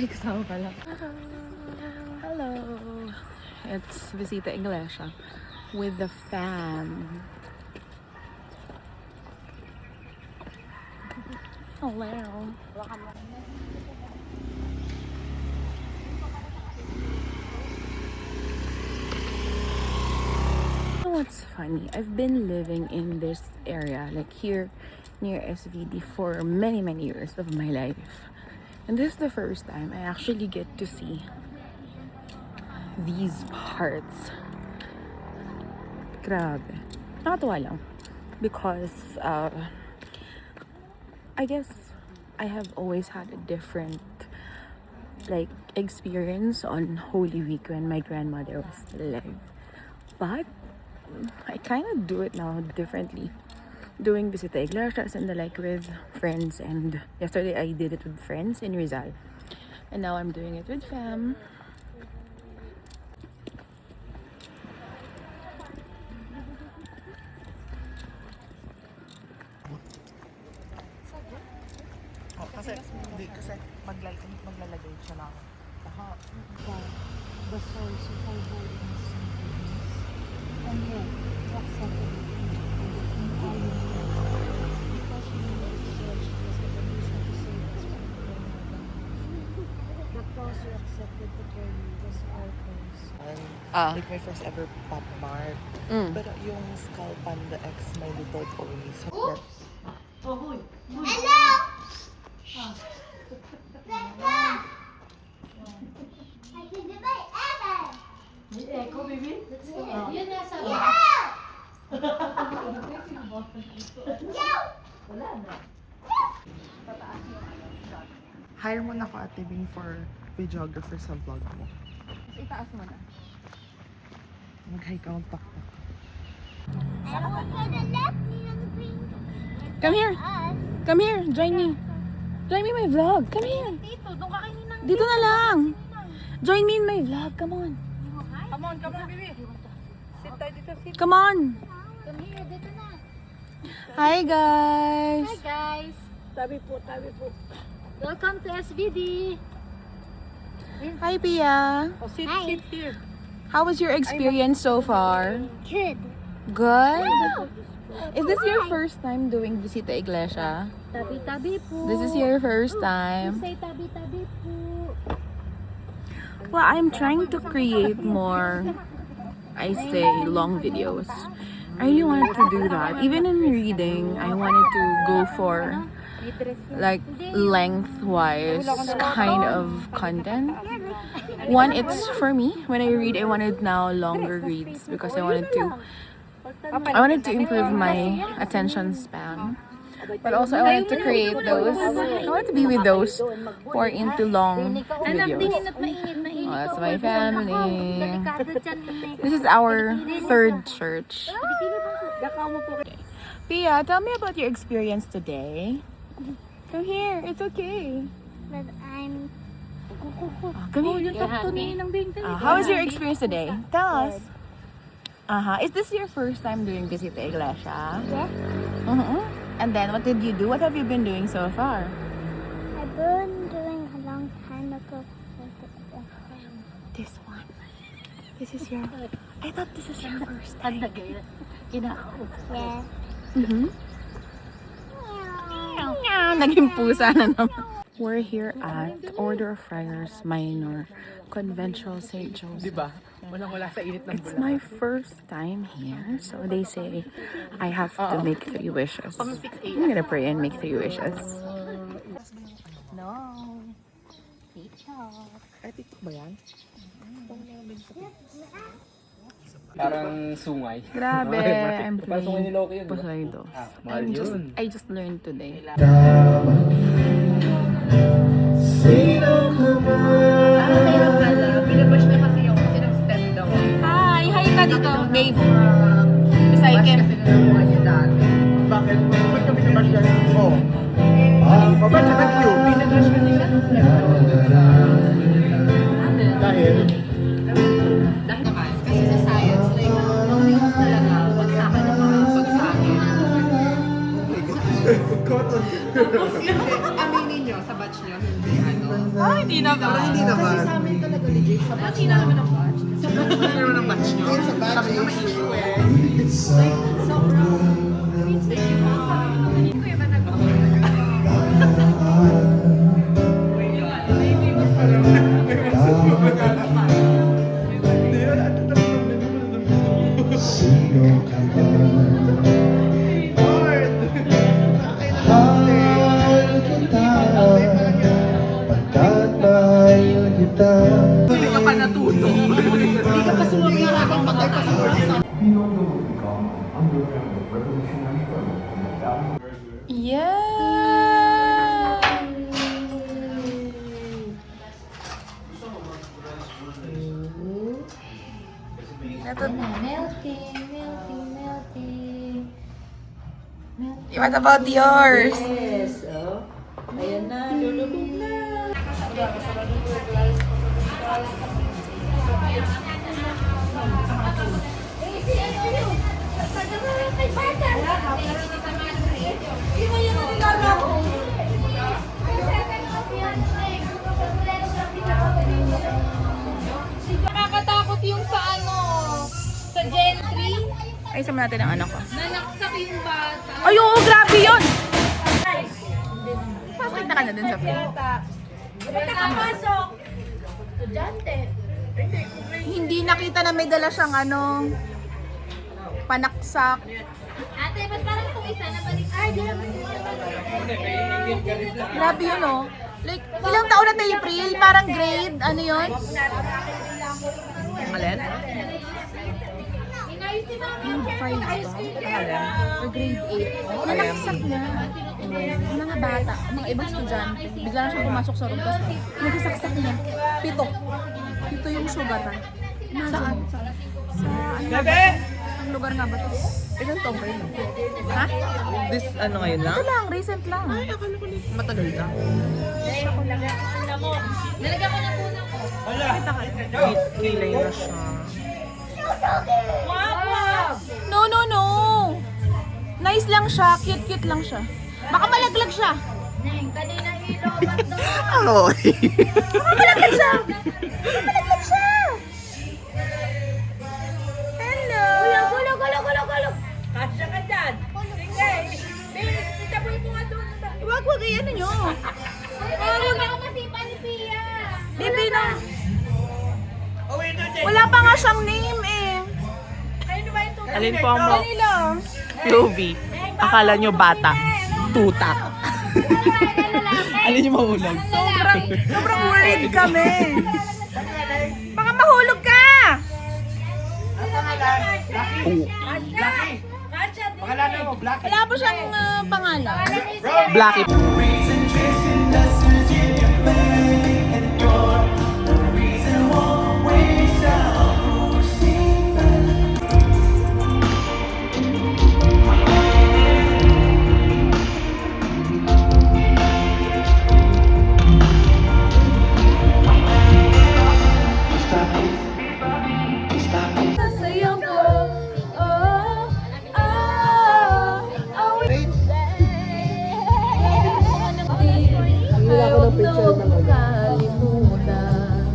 May kasama pala. Hello! It's Visita Iglesia with the fam. Hello! You know what's funny? I've been living in this area, like here near SVD, for many years of my life. And this is the first time I actually get to see these parts. Grabe. Nakatuwa lang. Because, I guess I have always had a different, like, experience on Holy Week when my grandmother was still alive. But, I kind of do it now differently. Doing Visita Iglesias and the like with friends, and yesterday I did it with friends in Rizal, and now I'm doing it with fam. Oh, kasi maglalagay siya na lahat. The source of our holiness and then accepted in our because we know the church was the reason to save us from the devil. The cross you accepted to carry was our cross. Like my first ever Pop Mart. Pero yung Skull Panda X My Little Pony. So that's... Hello! I can do my ever! Echo, baby? Yun nga sabi. Wala na. Hire mo na ko Ate Bing for videographer sa vlog mo. Itaas mo na. Mag-high count tak. I don't go to the left, you don't bring Come here! us. Come here! Join me! Join me in my vlog! Come here! Dito, doon ka kainin ng Dito na lang! Join me in my vlog! Come on! Come on, baby. Sit tayo dito, sit. Come on! Come here, dito na. Hi guys! Hi guys! Tabi po. Welcome to SVD. Hi Pia! Sit here. How was your experience so far? Good. Good? Is this your first time doing Visita Iglesia? Tabi-tabi po. This is your first time? Say tabi-tabi po. Well, I'm trying to create more, I say, long videos. I really wanted to do that. Even in reading, I wanted to go for like lengthwise kind of content. One, it's for me. When I read, I wanted now longer reads because I wanted to improve my attention span. But also I wanted to create those. I wanted to be with those who are into long videos. Oh, that's my family. This is our third church. Pia, tell me about your experience today. Come here. It's okay. But I'm... Come here. How was your experience today? Tell us. Is this your first time doing Visita Iglesia? Yeah. And then, what did you do? What have you been doing so far? I've been doing a long time ago. This one. This is your... I thought this is your first time. Yeah. Naging pusa na naman. We're here at Order of Friars Minor, Conventual St. Joseph. It's my first time here, so they say I have to make 3 wishes. I'm gonna pray and make 3 wishes. No. Ay, TikTok ba yan? Parang sungay. Grabe, I'm Parang sungay ni Loki playing yun, diba? Poseidon. Mahal yun. I just learned today. Hi ka dito, babe. Beside Kim. Bakit? Ba't kami naman siya? Oo. Ba't siya nag-cute? Dahil? Kasi sa science, like, mga news talaga, bagsakan ng mga bagsakin. Tapos, aminin nyo, sa batch nyo, hindi ano. Hindi Hindi naman. Kasi sa amin talaga legit. Sa batch namin ang batch. Sa batch Hindi naman ang batch nyo. Sa batch Sabi naman issue. issue eh. Like, sobrang... Kuya ba Sino ka ba? Mahal kita, pagkat mahal kita. Hindi ka pa natuto. Hindi ka pa sumunod ng aking patay pa sumunod. Yeah! Ito na. Melting. What about yours? Yes, oh. Ayan na, lulubog na. Nakakatakot yung sa ano, sa gentry, Ay, sama natin ang anak ko. nanaksak yung bata. Ay, oo, grabe yun! Pasok na ka na dun sa free. Ba't nakapasok? Estudyante. Hindi nakita na may dala siyang ano, panaksak. Ate, ba't parang itong isa na balik? Ay, di naman Grabe yun, oh. Like, ilang taon na tayo, April? Parang grade, ano yun? Alin? Inayos ni mama. Grade 5 ba? Or grade 8. Nanaksak na. Mga bata, mga ibang estudyante. Bigla na siyang pumasok sa room. Tapos, nagsasaksak niya. 7. 7 yung sugar ha. Saan? Sa ano nga ba? Ang lugar nga ba ito? Ilan taong kayo? Ha? This ano ngayon lang? Ito lang, recent lang. Ay, akala ko matagal na. Nalagyan ko na muna ko. Kilay na siya. No, no, no! Nice lang siya, cute-cute lang siya. Baka malaglag siya. Neng, kanina ilaw. Aloy! Malaglag siya! Malaglag siya! Hello! Gulo. Kasya ka dyan. Sige. Bilis, itaboy mo nga doon. Wag, ano nyo? Huwag ako masipa ni Pia. Baby na. Wala pa nga siyang name eh. Alin po ang mo? Kanila. POV. Akala nyo bata. Tuta. Alin yung mahulag? Sobrang worried kami. Baka mahulog ka! Wala pa siyang pangalan. Blackie. Sa'yo ko. Oh, Wala ko ng picture ng ano. kalimutan.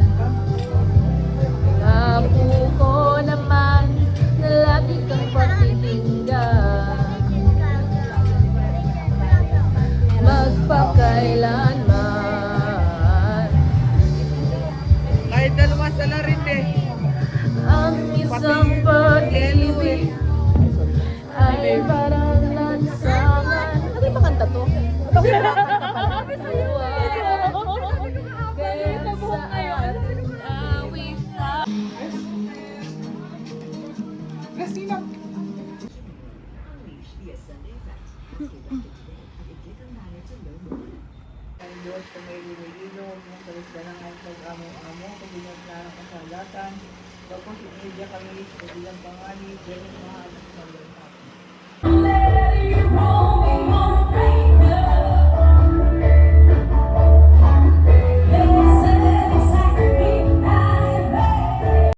Nabuko naman na lagi kang pakikinggan. Magpakailanman. Kahit dalawa sa rin eh. Ang isang pag-ibig ay parang lansangan. Ano yung makanta to? Diyos kung may lumilino, kung kalis na ng pag-amo-amo, kung bilang na ng kasalatan, kapag sinidya kami, kung bilang pangani, ganyan mga anak